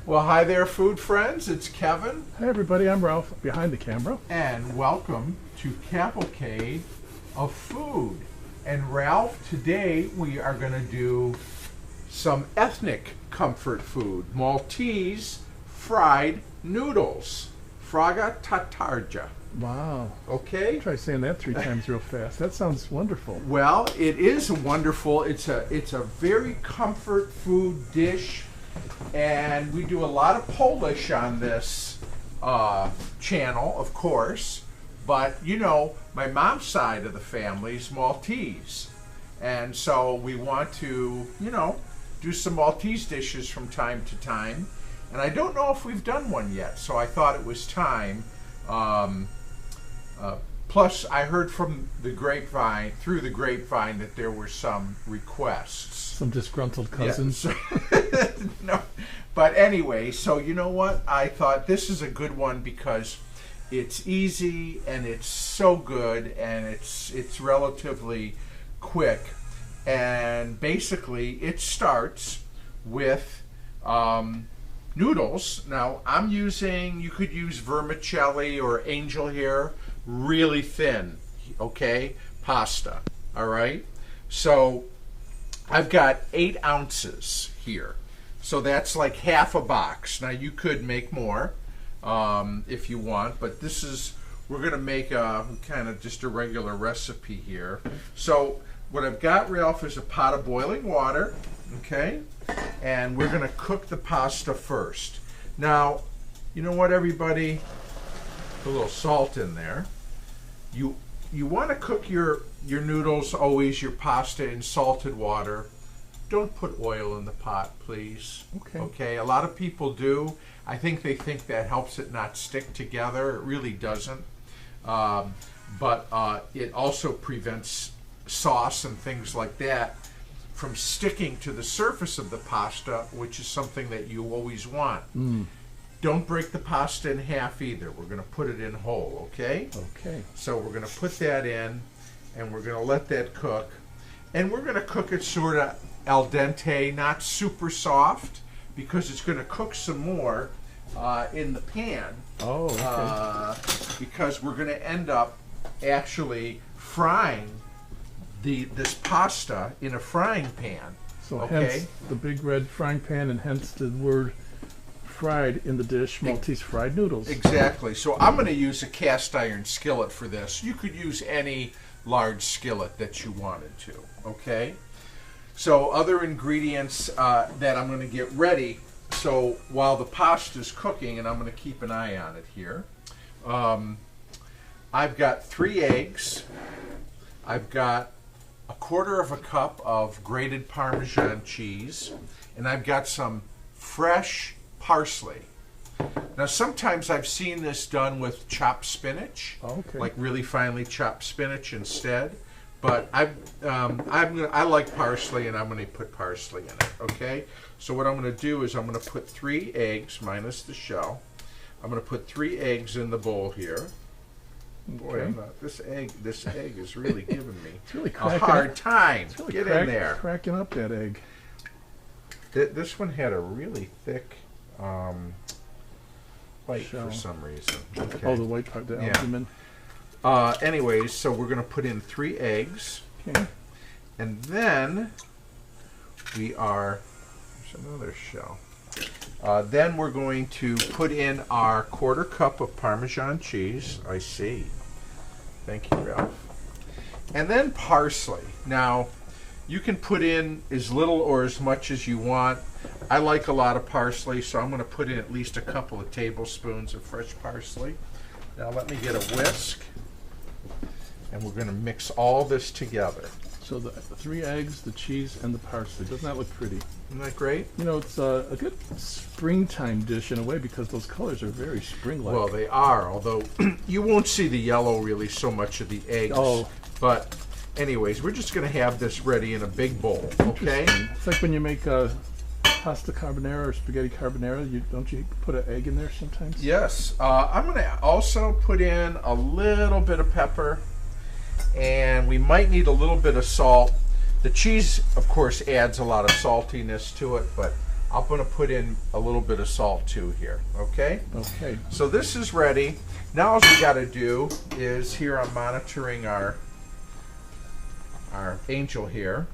Well, hi there, food friends. It's Kevin. Hey everybody, I'm Ralph, behind the camera. And welcome to Cavalcade of Food. And Ralph, today we are going to do some ethnic comfort food. Maltese fried noodles. Froga Tat-Tarja. Wow. Okay? Try saying that 3 times real fast. That sounds wonderful. Well, it is wonderful. It's a very comfort food dish. And we do a lot of Polish on this channel, of course. But, you know, my mom's side of the family is Maltese. And so we want to, you know, do some Maltese dishes from time to time. And I don't know if we've done one yet, so I thought it was time. Plus, I heard from the grapevine, through the grapevine, that there were some requests. Some disgruntled cousins. Yeah. No. But anyway, so you know what? I thought this is a good one because it's easy and it's so good and it's relatively quick. And basically, it starts with noodles. Now, I'm using, you could use vermicelli or angel hair, really thin, okay? Pasta, all right? So I've got 8 ounces here. So that's like half a box. Now you could make more if you want, but this is, we're gonna make a kind of just a regular recipe here. So what I've got, Ralph, is a pot of boiling water, okay? And we're gonna cook the pasta first. Now, you know what, everybody? Put a little salt in there. You want to cook your noodles, always your pasta, in salted water. Don't put oil in the pot, please. Okay. Okay, a lot of people do. I think they think that helps it not stick together. It really doesn't. But it also prevents sauce and things like that from sticking to the surface of the pasta, which is something that you always want. Don't break the pasta in half either. We're going to put it in whole, okay? Okay. So we're going to put that in, and we're going to let that cook. And we're going to cook it sort of al dente, not super soft, because it's going to cook some more in the pan. Oh, okay. Because we're going to end up actually frying this pasta in a frying pan. So okay? hence the big red frying pan, and hence the word fried in the dish, Maltese fried noodles. Exactly. So I'm going to use a cast iron skillet for this. You could use any large skillet that you wanted to, okay? So other ingredients that I'm going to get ready. So while the pasta is cooking, and I'm going to keep an eye on it here, I've got 3 eggs. I've got 1/4 cup of grated Parmesan cheese, and I've got some fresh parsley. Now, sometimes I've seen this done with chopped spinach, like really finely chopped spinach instead. But I like parsley, and I'm going to put parsley in it. Okay. So what I'm going to do is I'm going to put 3 eggs minus the shell. I'm going to put 3 eggs in the bowl here. Boy, this egg is really giving me really a hard time. Really Get in there. Cracking up that egg. This one had a really thick white shell for some reason. Okay. Oh, the white part, the albumin. Anyways, so we're going to put in 3 eggs. Okay. And then there's another shell. Then we're going to put in our 1/4 cup of Parmesan cheese. I see. Thank you, Ralph. And then parsley. Now, you can put in as little or as much as you want. I like a lot of parsley, so I'm going to put in at least a couple of tablespoons of fresh parsley. Now let me get a whisk, and we're going to mix all this together. So the 3 eggs, the cheese, and the parsley. Doesn't that look pretty? Isn't that great? You know, it's a good springtime dish in a way because those colors are very spring-like. Well, they are, although you won't see the yellow really so much of the eggs. Oh. But anyways, we're just going to have this ready in a big bowl, okay? It's like when you make pasta carbonara or spaghetti carbonara, don't you put an egg in there sometimes? Yes. I'm going to also put in a little bit of pepper, and we might need a little bit of salt. The cheese, of course, adds a lot of saltiness to it, but I'm going to put in a little bit of salt too here, okay? Okay. So this is ready. Now all we got to do is, here I'm monitoring our angel here.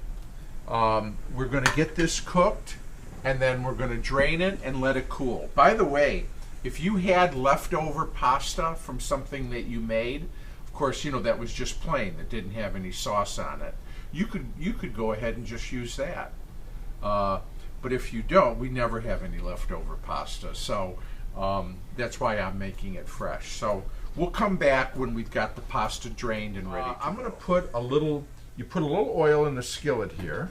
We're going to get this cooked, and then we're going to drain it and let it cool. By the way, if you had leftover pasta from something that you made, of course, you know, that was just plain, that didn't have any sauce on it, you could go ahead and just use that. But if you don't, we never have any leftover pasta. So that's why I'm making it fresh. So we'll come back when we've got the pasta drained and ready. I'm going to put a little, you put a little oil in the skillet here.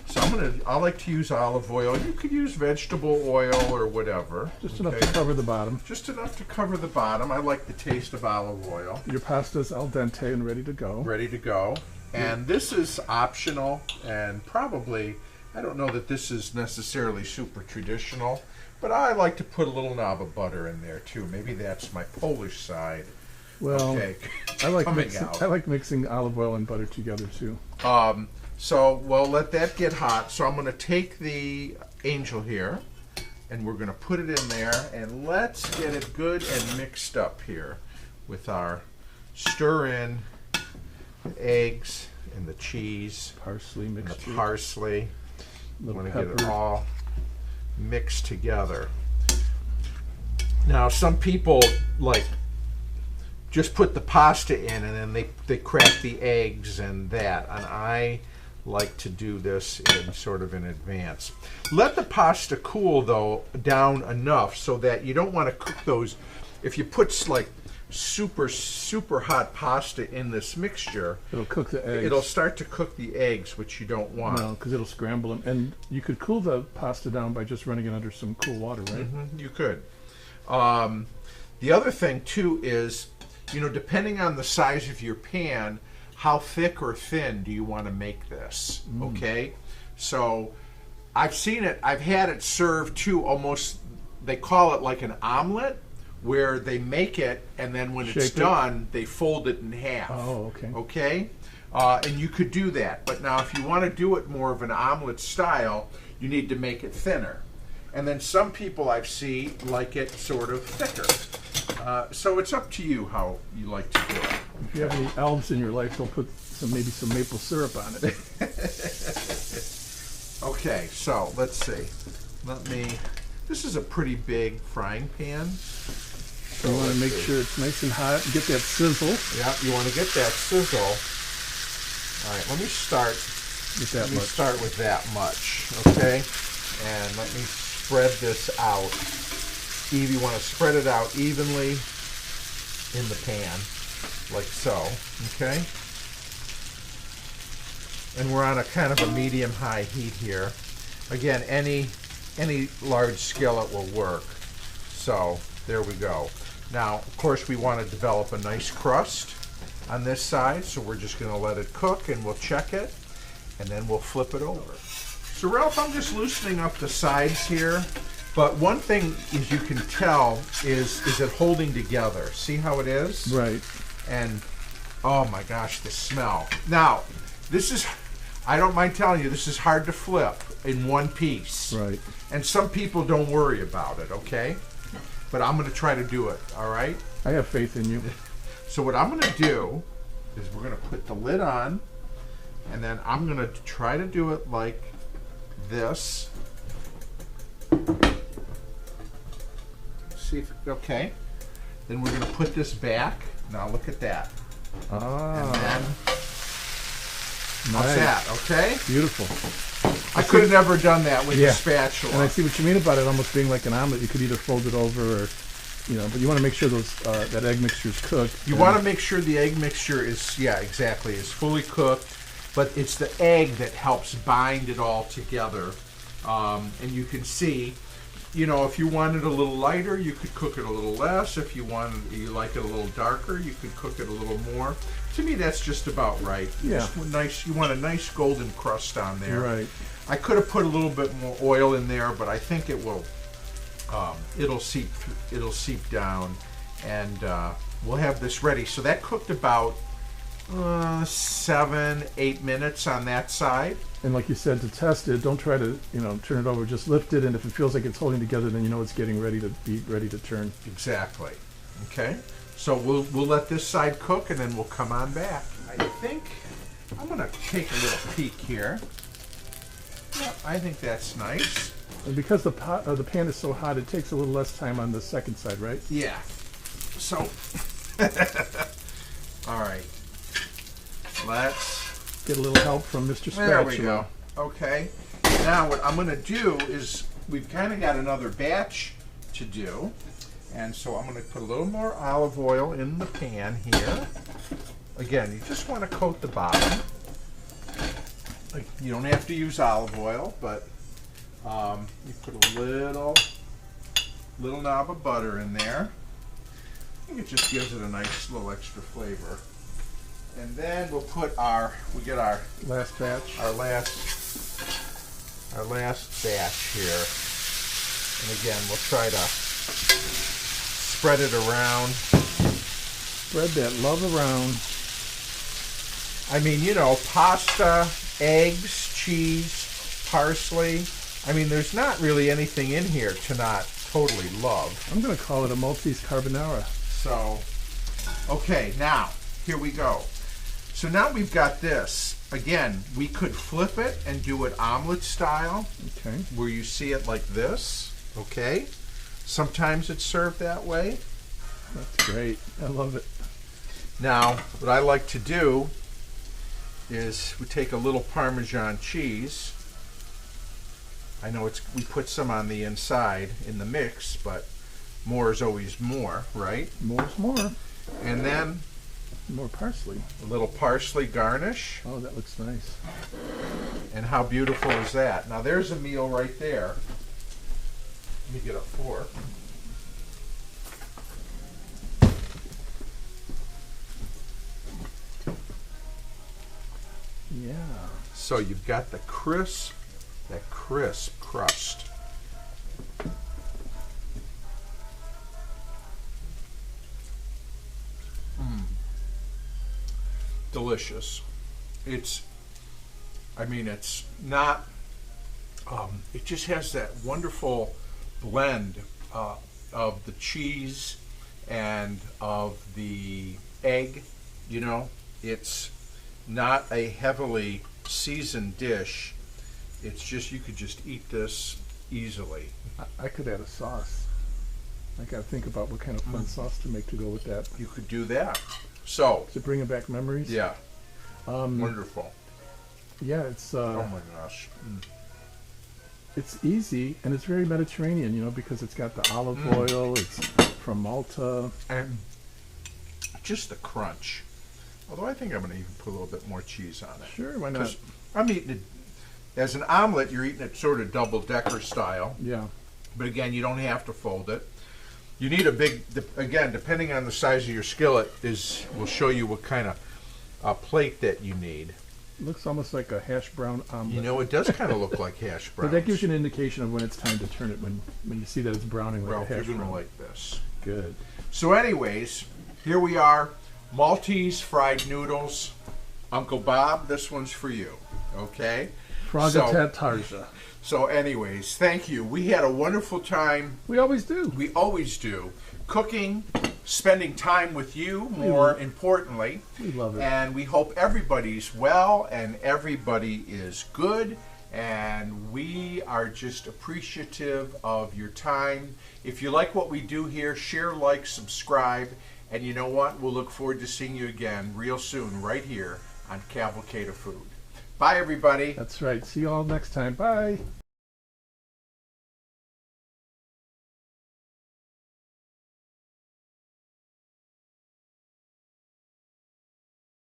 So I like to use olive oil. You could use vegetable oil or whatever. Just enough to cover the bottom. Just enough to cover the bottom. I like the taste of olive oil. Your pasta's al dente and ready to go. Ready to go. And this is optional, and probably, I don't know that this is necessarily super traditional, but I like to put a little knob of butter in there too. Maybe that's my Polish side. Well, okay. I like mixing olive oil and butter together too. So we'll let that get hot. So I'm going to take the angel here, and we're going to put it in there, and let's get it good and mixed up here with our stir in the eggs and the cheese, parsley mixed, and the parsley. Want to get it pepper. all mixed together. Now, some people like just put the pasta in and then they crack the eggs and that, and I like to do this in sort of in advance. Let the pasta cool though down enough so that you don't want to cook those. If you put like super hot pasta in this mixture, it'll cook the eggs. It'll start to cook the eggs, which you don't want. No, because it'll scramble them. And you could cool the pasta down by just running it under some cool water, right? Mm-hmm, you could. The other thing too is, you know, depending on the size of your pan, how thick or thin do you want to make this? Okay, so I've seen it. I've had it served too. Almost, they call it like an omelet, where they make it, and then when it's done, they fold it in half. Oh, okay. Okay? And you could do that. But now if you want to do it more of an omelet style, you need to make it thinner. And then some people I've seen like it sort of thicker. So it's up to you how you like to do it. If you have any elves in your life, they'll put maybe some maple syrup on it. Okay, so let's see. This is a pretty big frying pan. So you want to make sure it's nice and hot and get that sizzle. Yeah, you want to get that sizzle. All right, let me start with that much, okay? And let me spread this out. Steve, you want to spread it out evenly in the pan, like so, okay? And we're on a kind of a medium-high heat here. Again, any large skillet will work. So there we go. Now, of course, we want to develop a nice crust on this side, so we're just going to let it cook, and we'll check it, and then we'll flip it over. So, Ralph, I'm just loosening up the sides here, but one thing is you can tell is it holding together. See how it is? Right. And, oh my gosh, the smell. Now, this is, I don't mind telling you, this is hard to flip in one piece. Right. And some people don't worry about it, okay? But I'm going to try to do it, all right? I have faith in you. So what I'm going to do is we're going to put the lid on, and then I'm going to try to do it like this. See if, okay. Then we're going to put this back. Now look at that. Ah. And then, nice. how's that, okay? Beautiful. I could have never done that with a Yeah. spatula. And I see what you mean about it almost being like an omelet. You could either fold it over or, you know, but you want to make sure those that egg mixture is cooked. You want to make sure the egg mixture is, yeah, exactly, is fully cooked, but it's the egg that helps bind it all together. And you can see, you know, if you want it a little lighter, you could cook it a little less. If you like it a little darker, you could cook it a little more. To me, that's just about right. Yeah. You want a nice golden crust on there. Right. I could have put a little bit more oil in there, but I think it will. It'll seep down, and we'll have this ready. So that cooked about 7, 8 minutes on that side. And like you said, to test it, don't try to, turn it over. Just lift it, and if it feels like it's holding together, then you know it's getting ready to turn. Exactly. Okay. So we'll let this side cook, and then we'll come on back. I think I'm gonna take a little peek here. Yeah, I think that's nice. And because the pan is so hot, it takes a little less time on the second side, right? Yeah. So, all right. Let's get a little help from Mr. Spatula. There we go. Okay. Now what I'm going to do is we've kind of got another batch to do, and so I'm going to put a little more olive oil in the pan here. Again, you just want to coat the bottom. Like, you don't have to use olive oil, but you put a little knob of butter in there. I think it just gives it a nice little extra flavor. And then we'll put we get our last batch. Our last batch here. And again, we'll try to spread it around. Spread that love around. I mean, pasta, eggs, cheese, parsley. I mean, there's not really anything in here to not totally love. I'm going to call it a Maltese carbonara. So, okay, now, here we go. So now we've got this. Again, we could flip it and do it omelet style. Okay. Where you see it like this. Okay. Sometimes it's served that way. That's great. I love it. Now, what I like to do is we take a little Parmesan cheese. I know we put some on the inside in the mix, but more is always more, right? More is more. And then more parsley. A little parsley garnish. Oh, that looks nice. And how beautiful is that? Now there's a meal right there. Let me get a fork. Yeah. So you've got that crisp crust. Delicious. It's not, it just has that wonderful blend of the cheese and of the egg. It's not a heavily seasoned dish. It's just, you could just eat this easily. I could add a sauce. I got to think about what kind of fun sauce to make to go with that. You could do that. So, is it bringing back memories? Yeah. Wonderful. Yeah, it's. Oh my gosh. It's easy and it's very Mediterranean, because it's got the olive oil. It's from Malta. And just the crunch. Although I think I'm going to even put a little bit more cheese on it. Sure, why not? I'm eating it as an omelet. You're eating it sort of double-decker style. Yeah. But again, you don't have to fold it. You need a big, again, depending on the size of your skillet, will show you what kind of plate that you need. It looks almost like a hash brown omelet. It does kind of look like hash browns. But that gives you an indication of when it's time to turn it, when you see that it's browning like a hash brown. You're going to like this. Good. So anyways, here we are. Maltese fried noodles. Uncle Bob, this one's for you. Okay? Froga Tat-Tarja. So anyways, thank you. We had a wonderful time. We always do. We always do. Cooking, spending time with you, more importantly. We love it. And we hope everybody's well and everybody is good. And we are just appreciative of your time. If you like what we do here, share, like, subscribe. And you know what? We'll look forward to seeing you again real soon right here on Cavalcade of Food. Bye, everybody. That's right. See you all next time. Bye.